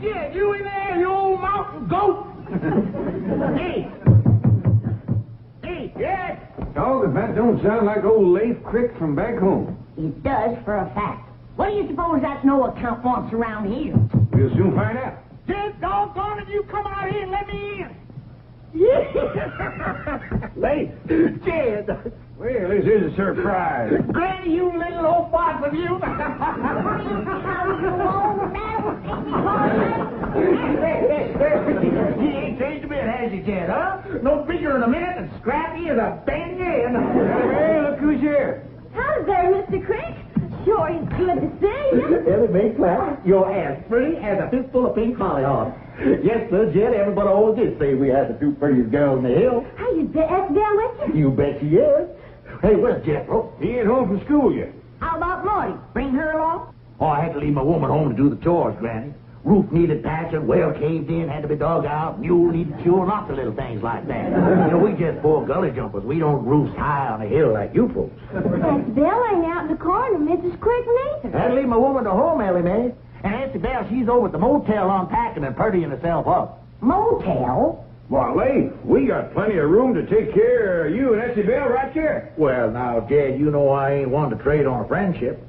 Jed, you in there, you old mountain goat? Hey, Jed. Dog, if that don't sound like old Leif Crick from back home. It does for a fact. What do you suppose that no account wants around here? We'll soon find out. Jed, doggone it, you come out here and let me in. Leif. Jed. Well, this is a surprise. Granny, you little old boss of you. He ain't changed a bit, has he, Jed, huh? No bigger in a minute and scrappy as a band end. Hey, look who's here. How's there, Mr. Crick? Sure is good to see you. Ellie Mae Clapp, you're as pretty as a fistful of pink hollyhocks. Yes, sir, Jed, everybody always did say we had the two prettiest girls in the hill. Hey, you That's down with you? You bet she is. Hey, where's Jethro? He ain't home from school yet. How about Marty? Bring her along? Oh, I had to leave my woman home to do the chores, Granny. Roof needed patching, well caved in, had to be dug out, mule needed fuel, lots of little things like that. You know, we just poor gully jumpers. We don't roost high on a hill like you folks. Aunt Belle ain't out in the corner, Mrs. Crick neither. I had to leave my woman to home, Ellie Mae. And Auntie Belle, she's over at the motel unpacking and purdying herself up. Motel? Why, Leif, we got plenty of room to take care of you and Essie Belle right here. Well, now, Jed, you know I ain't one to trade on a friendship.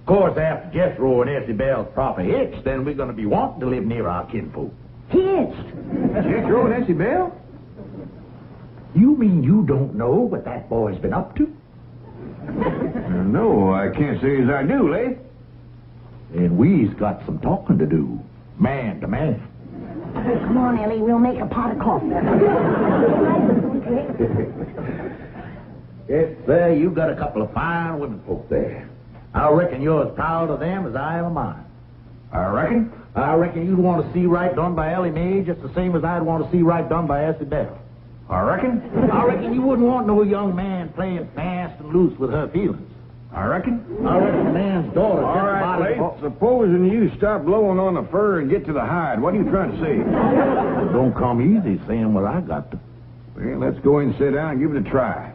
Of course, after Jethro and Essie Belle's proper hitch, then we're going to be wanting to live near our kinfolk. Hitched. Jethro and Essie Belle? You mean you don't know what that boy's been up to? No, I can't say as I do, Leif. And we's got some talking to do, man to man. Come on, Ellie, we'll make a pot of coffee. Yes, sir, you got a couple of fine women folks there. I reckon you're as proud of them as I am of mine. I reckon. I reckon you'd want to see right done by Ellie Mae just the same as I'd want to see right done by Essie Belle. I reckon. I reckon you wouldn't want no young man playing fast and loose with her feelings. I reckon. I reckon a man's daughter... All right, Leif, supposing you stop blowing on the fur and get to the hide, what are you trying to say? Don't come easy saying what I got to. Well, let's go in and sit down and give it a try.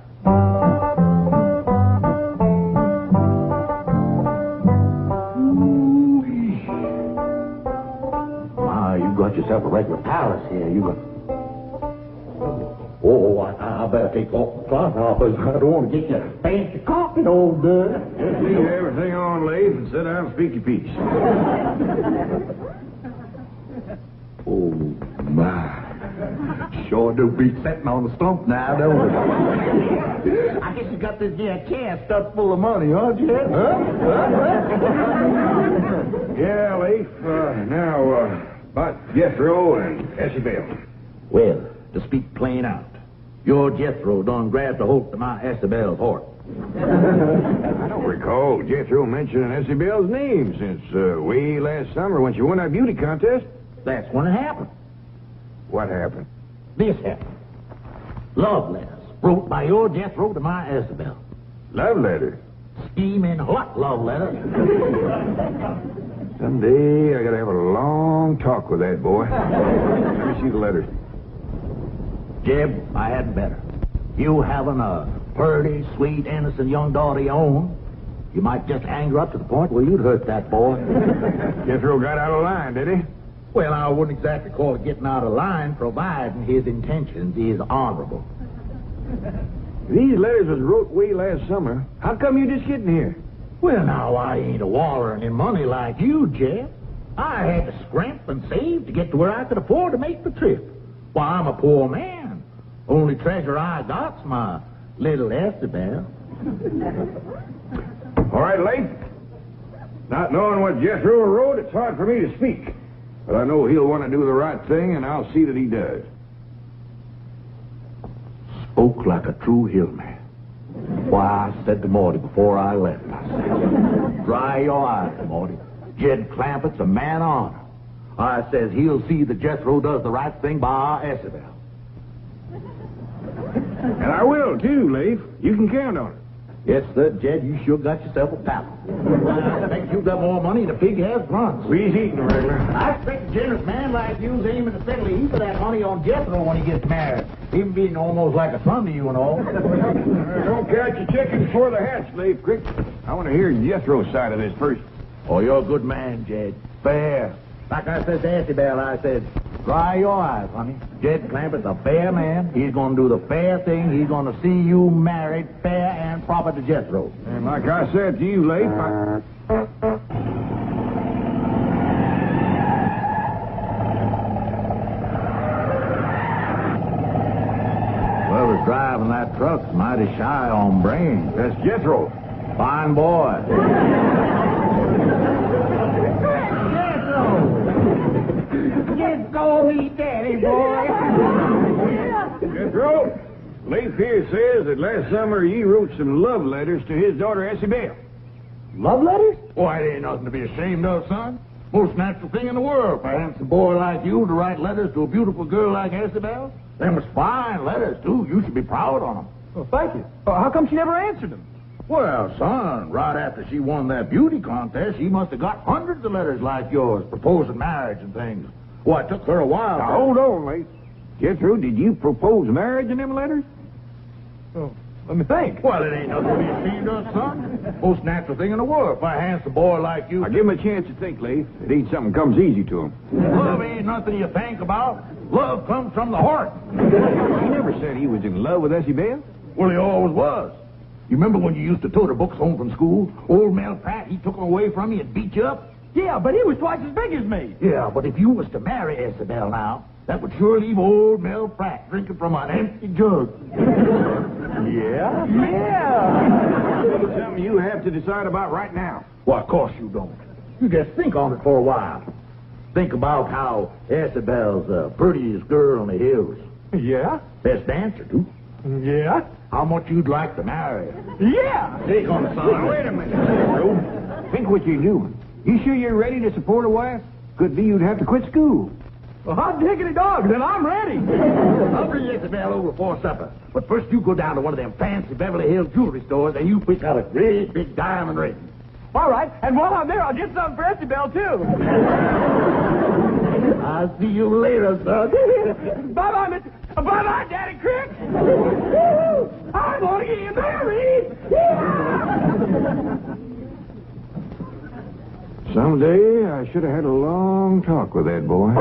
My, you got yourself a regular palace here. You got... Oh, I better take off the cloth off. I don't want to get you fancy coffee, old dude. Just leave everything on, Leif, and sit down and speak your piece. Oh, my. Sure do beat sitting on the stump now, don't it? I guess you got this here can stuffed full of money, huh, Jed? Huh? Yeah, Leif. Now, about Jethro and Essie Belle. Well, to speak plain out, your Jethro done grabbed a hold to my Essie Belle's heart. I don't recall Jethro mentioning Essie Belle's name since way last summer when she won that beauty contest. That's when it happened. What happened? This happened. Love letters wrote by your Jethro to my Essie Belle. Love letter? Steaming hot love letters. Someday I gotta have a long talk with that boy. Let me see the letters. Jeb, I hadn't better. You having a pretty, sweet, innocent young daughter of your own, you might just anger up to the point where you'd hurt that boy. Jethro got out of line, did he? Well, I wouldn't exactly call it getting out of line, providing his intentions is honorable. These letters was wrote way last summer. How come you just getting here? Well, now, I ain't a-wallering in money like you, Jeb. I had to scrimp and save to get to where I could afford to make the trip. Why, I'm a poor man. Only treasure I got's my little Essie Belle. All right, Leif. Not knowing what Jethro wrote, it's hard for me to speak. But I know he'll want to do the right thing, and I'll see that he does. Spoke like a true hillman. Why, I said to Morty before I left, I said, dry your eyes, Morty. Jed Clampett's a man of honor. I says he'll see that Jethro does the right thing by our Essie Belle. And I will, too, Leif. You can count on it. Yes, sir, Jed, you sure got yourself a pal. I expect you got more money than a pig has runs. We's eating regular. I expect a generous man like you's aiming to settle a heap of that money on Jethro when he gets married. Him being almost like a son to you and all. Don't catch your chicken before the hatch, Leif Crick. I want to hear Jethro's side of this first. Oh, you're a good man, Jed. Fair. Like like I said to Essie Bell, I said, dry your eyes, honey. Jed Clampett's a fair man. He's going to do the fair thing. He's going to see you married fair and proper to Jethro. And like I said to you, Leif, Whoever's driving that truck's mighty shy on brains. that's Jethro. Fine boy. Just call me Daddy, boy. Jethro, Leif here says that last summer you wrote some love letters to his daughter, Essie Bell. Love letters? Why, it ain't nothing to be ashamed of, son. Most natural thing in the world for a handsome boy like you to write letters to a beautiful girl like Essie Bell. Them was fine letters, too. You should be proud on them. Well, thank you. How come she never answered them? Well, son, right after she won that beauty contest, she must have got hundreds of letters like yours, proposing marriage and things. Well, it took her a while. Now, hold on, Leif. Jethro, did you propose marriage in them letters? Oh, let me think. Well, it ain't nothing to be ashamed of, son. Most natural thing in the world for a handsome boy like you. Now, give him a chance to think, Leif. It ain't something comes easy to him. Love ain't nothing you think about. Love comes from the heart. He never said he was in love with Essie Bell. Well, he always was. You remember when you used to tote her books home from school? Old Mel Pratt, he took them away from you and beat you up? Yeah, but he was twice as big as me. Yeah, but if you was to marry Isabel now, that would sure leave old Mel Pratt drinking from an empty jug. Yeah? It's something you have to decide about right now. Well, of course you don't. You just think on it for a while. Think about how Isabel's the prettiest girl in the hills. Yeah? Best dancer, too. Yeah? How much you'd like to marry her. Yeah! Take on the Now, son. wait a minute, Jethro. Think what you're doing. You sure you're ready to support a wife? Could be you'd have to quit school. Well, hot diggity dog, then I'm ready. I'll bring Isabel over for supper. But first you go down to one of them fancy Beverly Hills jewelry stores and you pick out a great big diamond ring. All right, and while I'm there, I'll get something for Essie Bell, too. I'll see you later, son. Bye-bye, Mr. Bye-bye, Daddy Crick. I'm going to get married. Someday I should have had a long talk with that boy.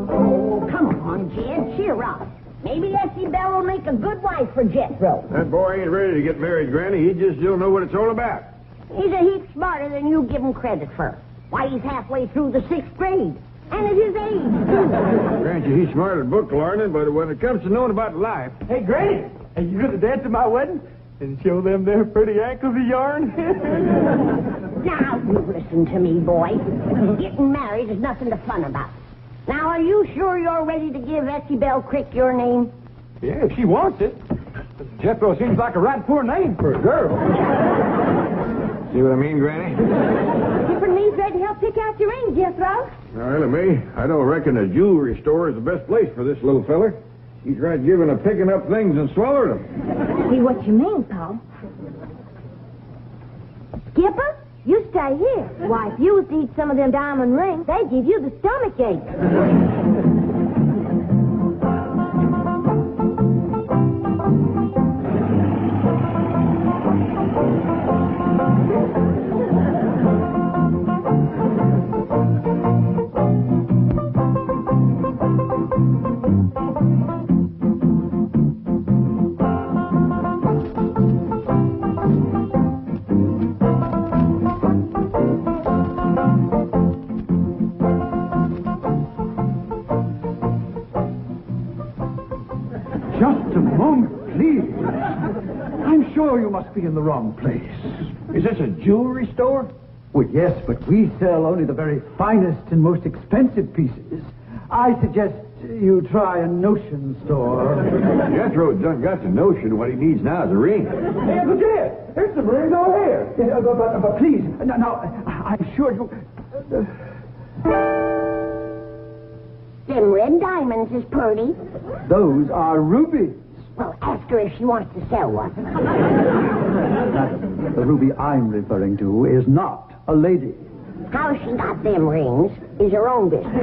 Oh, come on, Jed, cheer up. Maybe Essie Bell will make a good wife for Jethro. That boy ain't ready to get married, Granny. He just don't know what it's all about. He's a heap smarter than you give him credit for. Why, he's halfway through the 6th grade. And at his age, too. Grant you, he's smart at book learning, but when it comes to knowing about life... Hey, Granny, are you going to dance at my wedding? And show them their pretty ankles of yarn? Now, you listen to me, boy. Getting married is nothing to fun about. Now, are you sure you're ready to give Essie Bell Crick your name? Yeah, if she wants it. Jethro seems like a right poor name for a girl. See what I mean, Granny? Different me's ready to help pick out your ring, Jethro. Well, me, I don't reckon a jewelry store is the best place for this little feller. He's right giving a picking up things and swallowing them. See what you mean, Paul. Skipper, you stay here. Why, if you was to eat some of them diamond rings, they'd give you the stomach ache. Just a moment, please. I'm sure you must be in the wrong place. Is this a jewelry store? Well, yes, but we sell only the very finest and most expensive pieces. I suggest you try a notion store. Jethro done got the notion what he needs now is a ring. Hey, look here. There's some rings over here. But please, now, I'm sure you... Them red diamonds is pretty. Those are rubies. Well, ask her if she wants to sell one. The ruby I'm referring to is not a lady. How she got them rings is her own business.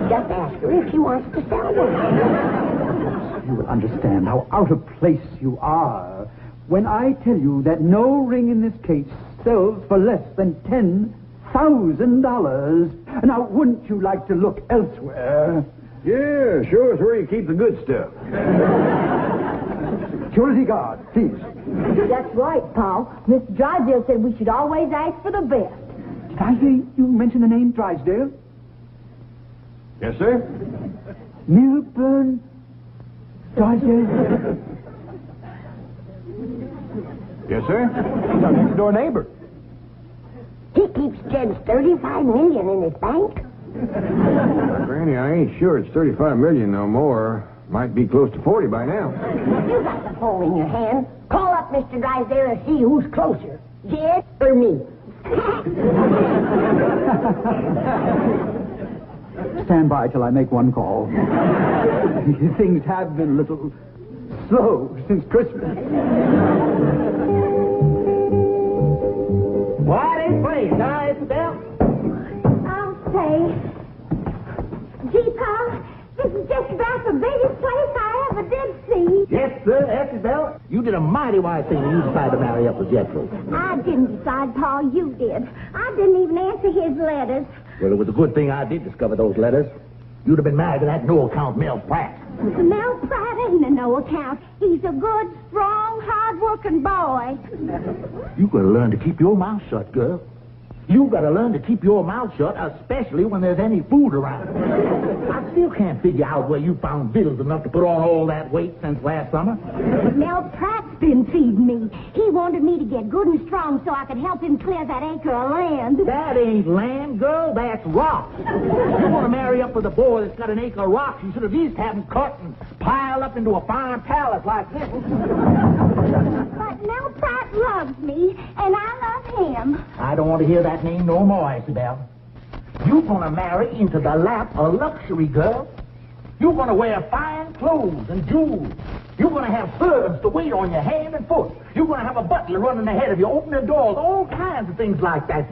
Just ask her if she wants to sell one. You will understand how out of place you are when I tell you that no ring in this case sells for less than $10,000. Now, wouldn't you like to look elsewhere? Yeah, show us where you keep the good stuff. Security guard, please. That's right, Paul. Mr. Drysdale said we should always ask for the best. Did I hear you mention the name Drysdale? Yes, sir? Milburn Drysdale? Yes, sir? He's our next door neighbor. He keeps Jed's $35 million in his bank. Granny, I ain't sure it's $35 million no more. Might be close to 40 by now. You got the phone in your hand. Call up Mr. Drysdale and see who's closer, Jed or me. Stand by till I make one call. Things have been a little slow since Christmas. Why, they playing, huh, Isabel? I'll say. Gee, Paul, this is just about the biggest place I ever did see. Yes, sir, Isabel. You did a mighty wise thing when you decided to marry up with Jethro. I didn't decide, Paul, you did. I didn't even answer his letters. Well, it was a good thing I did discover those letters. You'd have been married to that no-account Mel Pratt. Mel Pratt ain't a no account. He's a good, strong, hard-working boy. You gotta learn to keep your mouth shut, girl. You gotta learn to keep your mouth shut, especially when there's any food around. I still can't figure out where you found victuals enough to put on all that weight since last summer. Mel Pratt's been feeding me. He wanted me to get good and strong so I could help him clear that acre of land. That ain't land, girl. That's rock. You want to marry up with a boy that's got an acre of rocks, you should at least have him cut and piled up into a fine palace like this. But Mel Pratt loves me, and I love him. I don't want to hear that name no more, Isabel. You're going to marry into the lap of luxury, girl. You're going to wear fine clothes and jewels. You're going to have servants to wait on your hand and foot. You're going to have a butler running ahead of you, opening doors, all kinds of things like that.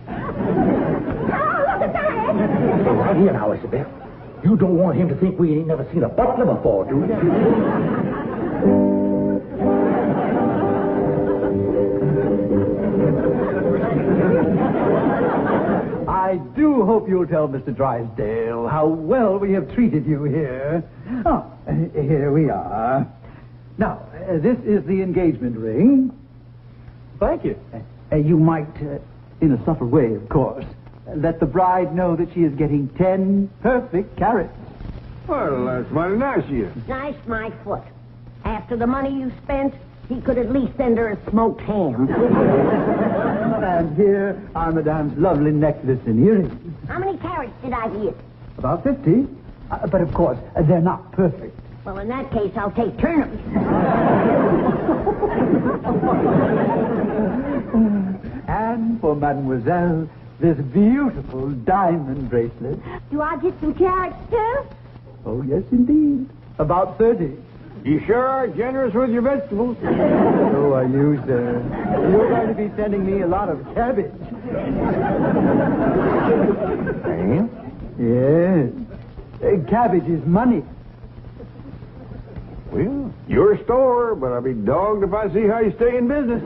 Oh, look at that! So right here now, Isabel. You don't want him to think we ain't never seen a butler before, do you? I do hope you'll tell Mr. Drysdale how well we have treated you here. Oh, here we are. Now, this is the engagement ring. Thank you. You might, in a subtle way, of course, let the bride know that she is getting 10 perfect carats. Well, that's mighty nice of you. Nice, my foot. After the money you spent, he could at least send her a smoked ham. And here are Madame's lovely necklace and earrings. How many carrots did I hit? About 50. But of course, they're not perfect. Well, in that case, I'll take turnips. And for Mademoiselle, this beautiful diamond bracelet. Do I get some carrots, too? Oh, yes, indeed. About 30. You sure are generous with your vegetables. So are you, sir. You're going to be sending me a lot of cabbage. Sam? Yes. Cabbage is money. Well, your store, but I'll be dogged if I see how you stay in business.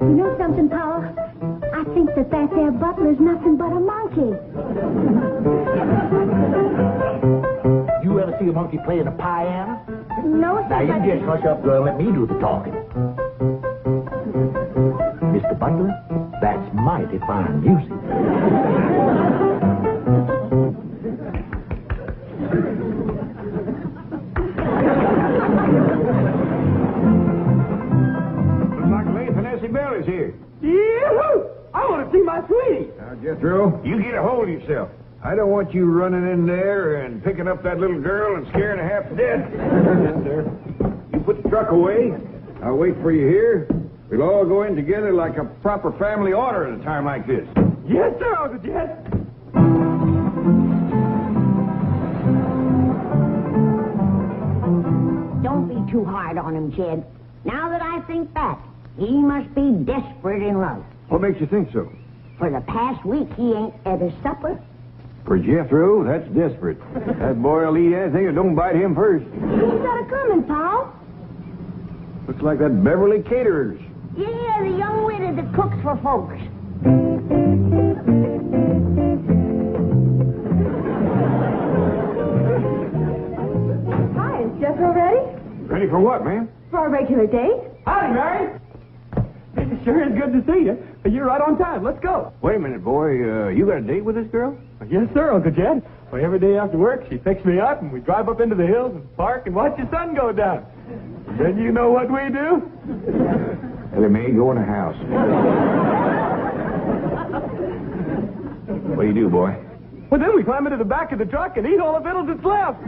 You know something, Paul? I think that there butler's nothing but a monkey. You ever see a monkey playing a piano? No, sir. Now, you just hush up, girl, and let me do the talking. Mr. Butler, that's mighty fine music. Looks like Lath and Essie Bell is here. Yee-hoo! I want to see my sweetie. Now, Jethro, you get a hold of yourself. I don't want you running in there and picking up that little girl and scaring her half to death. Yes, sir. You put the truck away. I'll wait for you here. We'll all go in together like a proper family order at a time like this. Yes, sir, Uncle Jed. Don't be too hard on him, Jed. Now that I think back, he must be desperate in love. What makes you think so? For the past week, he ain't at his supper. For Jethro, that's desperate. That boy will eat anything that don't bite him first. Who's got a coming, Paul? Looks like that Beverly caterers. Yeah, the young widow that cooks for folks. Hi, is Jethro ready? Ready for what, man? For our regular date? Howdy, Mary. It sure is good to see you. You're right on time. Let's go. Wait a minute, boy. You got a date with this girl? Yes, sir, Uncle Jed. Well, every day after work, she picks me up, and we drive up into the hills and park and watch the sun go down. Then you know what we do? They may go in the house. What do you do, boy? Well, then we climb into the back of the truck and eat all the victuals that's left.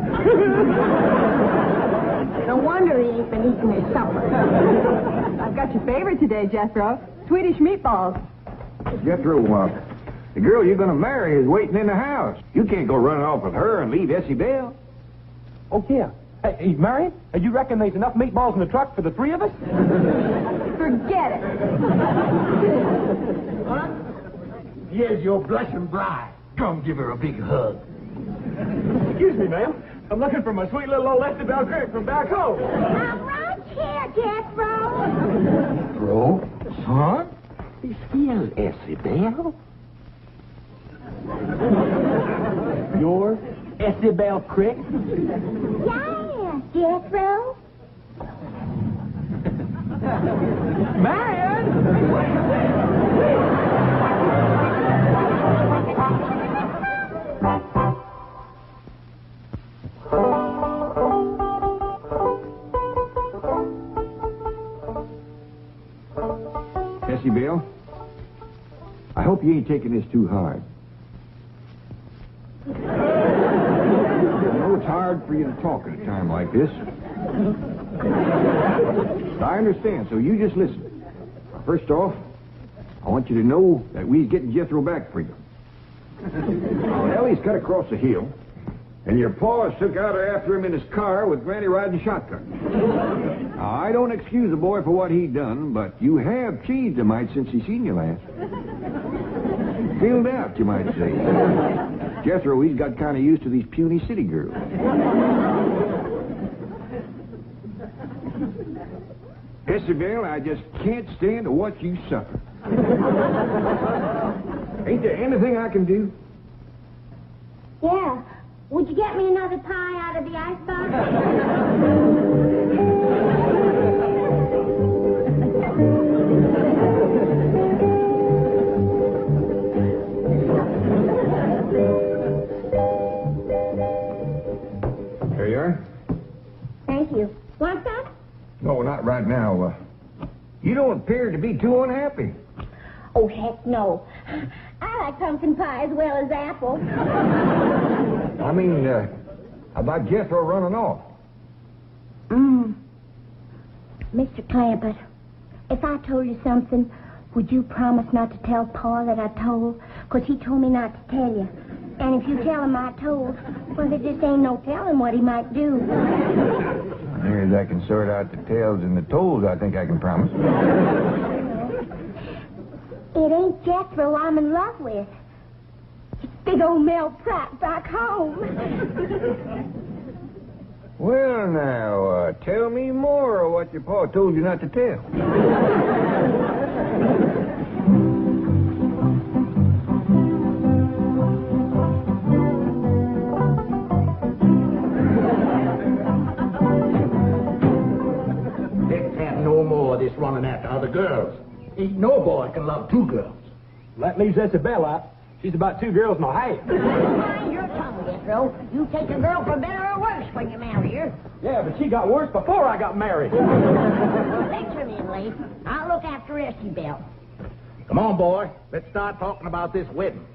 No wonder he ain't been eating his supper. I've got your favorite today, Jethro. Swedish meatballs. Jethro, the girl you're going to marry is waiting in the house. You can't go running off with her and leave Essie Bell. Oh, yeah. Hey, Mary, you reckon there's enough meatballs in the truck for the three of us? Forget it. What? Here's your blushing bride. Come give her a big hug. Excuse me, ma'am. I'm looking for my sweet little old Essie Bell Crick from back home. I'm right here, Jethro. Bro, son, this here's Essie Bell. Your Essie Bell Crick? Yeah, Jethro. Marion! Essie Bell, I hope you ain't taking this too hard. I know it's hard for you to talk at a time like this. I understand, so you just listen. First off, I want you to know that we's getting Jethro back for you. Well, he's cut across the hill, and your paws took out after him in his car with Granny riding shotgun. Now, I don't excuse the boy for what he done, but you have cheesed him mite since he seen you last. Filled out, you might say. Jethro, he's got kind of used to these puny city girls. Isabel, I just can't stand to watch you suffer. Ain't there anything I can do? Yeah. Would you get me another pie out of the icebox? There you are. Thank you. Want some? No, not right now. You don't appear to be too unhappy. Oh, heck no. I like pumpkin pie as well as apple. I mean, how about Jethro running off? Mr. Clampett, if I told you something, would you promise not to tell Pa that I told? Because he told me not to tell you. And if you tell him I told, well, there just ain't no telling what he might do. Near as I can sort out the tails and the toes, I think I can promise. It ain't Jethro I'm in love with. It's big old Mel Pratt back home. Well, now, tell me more of what your pa told you not to tell. Let's have no more of this running after other girls. Ain't no boy can love two girls. That leaves Isabel out. She's about 2 girls and a half. Mind your tongue, Jethro. You take a girl for better or worse when you marry her. Yeah, but she got worse before I got married. Lecture me, Lee. I'll look after Essie Bell. Come on, boy. Let's start talking about this wedding.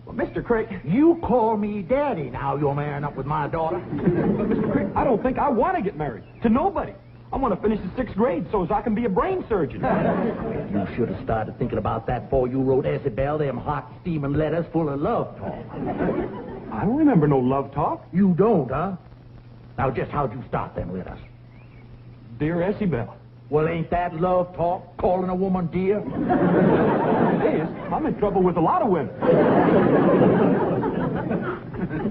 Well, Mr. Crick, You call me daddy now you're marrying up with my daughter. Mr. Crick, I don't think I want to get married to nobody. I want to finish the 6th grade so as I can be a brain surgeon. You should have started thinking about that before you wrote Isabel them hot, steaming letters full of love talk. I don't remember no love talk. You don't, huh? Now, just how'd you start them letters? Dear Essie Bell, Well, ain't that love talk, calling a woman dear? It is. I'm in trouble with a lot of women.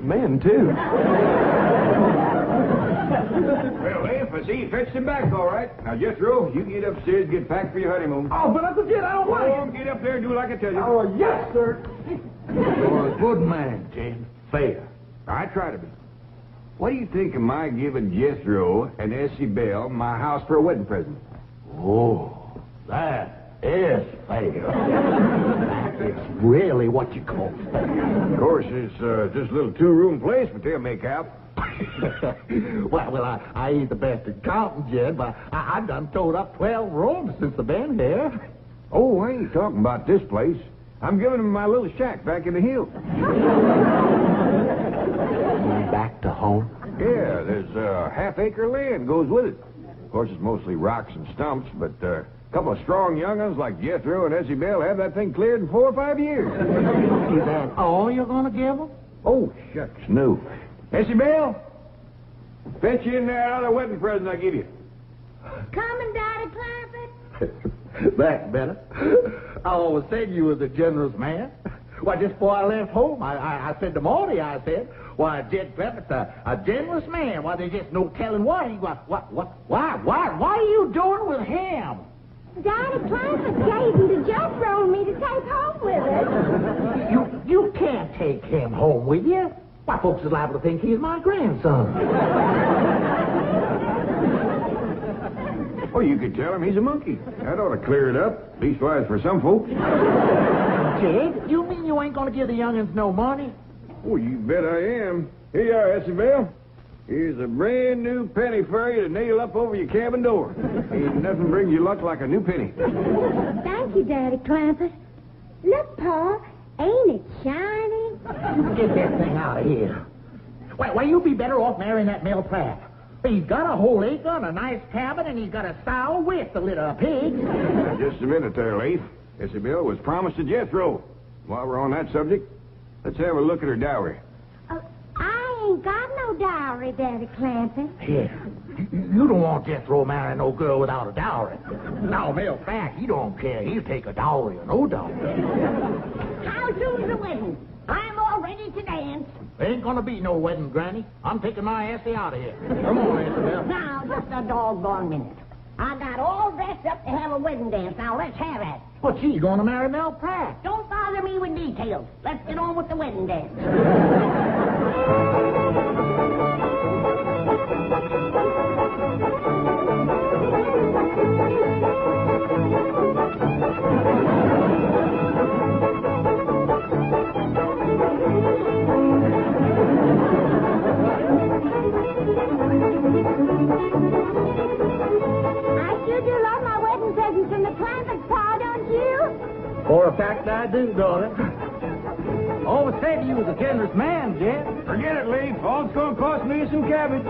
Men, too. Well, Leif, I see you fetched him back all right. Now, Jethro, you can get upstairs and get packed for your honeymoon. Oh, but Uncle Jed, I don't want Oh, get up there and do like I tell you. Oh, yes, sir. You're a good man, Jed. Fair. I try to be. What do you think of my giving Jethro and Essie Bell my house for a wedding present? Oh, that is fair. That is really what you call fair. Of course, it's just a little two-room place, but they'll make out. well, I ain't the best at counting, Jed, but I done towed up 12 rooms since I've been here. Oh, I ain't talking about this place. I'm giving them my little shack back in the hills. Back to home? Yeah, there's a half-acre land goes with it. Of course, it's mostly rocks and stumps, but a couple of strong young'uns like Jethro and Essie Bell have that thing cleared in 4 or 5 years. Is that all you're gonna give them? Oh, shucks, no. Essie Bell, fetch in that other wedding present I give you. Coming, Daddy Clampett. That's better. I always said you was a generous man. Why, just before I left home, I said to Marty, I said, why, Jed Clements, a generous man. Why, there's just no telling what he... Why are you doing with him? Daddy Clampett gave him to Jethro and me to take home with us. You can't take him home with you. Why, folks is liable to think he's my grandson. Oh, you could tell him he's a monkey. That ought to clear it up, leastwise for some folks. Jed, you mean you ain't gonna give the young'uns no money? Oh, you bet I am. Here you are, Essie Bell. Here's a brand new penny for you to nail up over your cabin door. Ain't nothing brings you luck like a new penny. Thank you, Daddy Clampett. Look, Pa, ain't it shiny? Get that thing out of here. Why, you'd be better off marrying that Mel Pratt. He's got a whole acre and a nice cabin, and he's got a sow with a litter of pigs. Now, just a minute there, Leif. Essie Bell was promised to Jethro. While we're on that subject, let's have a look at her dowry. I ain't got no dowry, Daddy Clampett. Here, you don't want Jethro marrying no girl without a dowry. Now, Mel Pratt, he don't care. He'll take a dowry or no dowry. How soon's the wedding? I'm all ready to dance. Ain't gonna be no wedding, Granny. I'm taking my Essie out of here. Come on, Essie. Now, just a doggone minute. I got all dressed up to have a wedding dance. Now, let's have it. But she's gonna marry Mel Pratt. Don't bother me with details. Let's get on with the wedding dance. I sure do love my wedding presents from the Clampett's, Pa, don't you? For a fact, I do, daughter. Always said you was a generous man, Jed. Forget it, Leif. All it's going to cost me is some cabbage.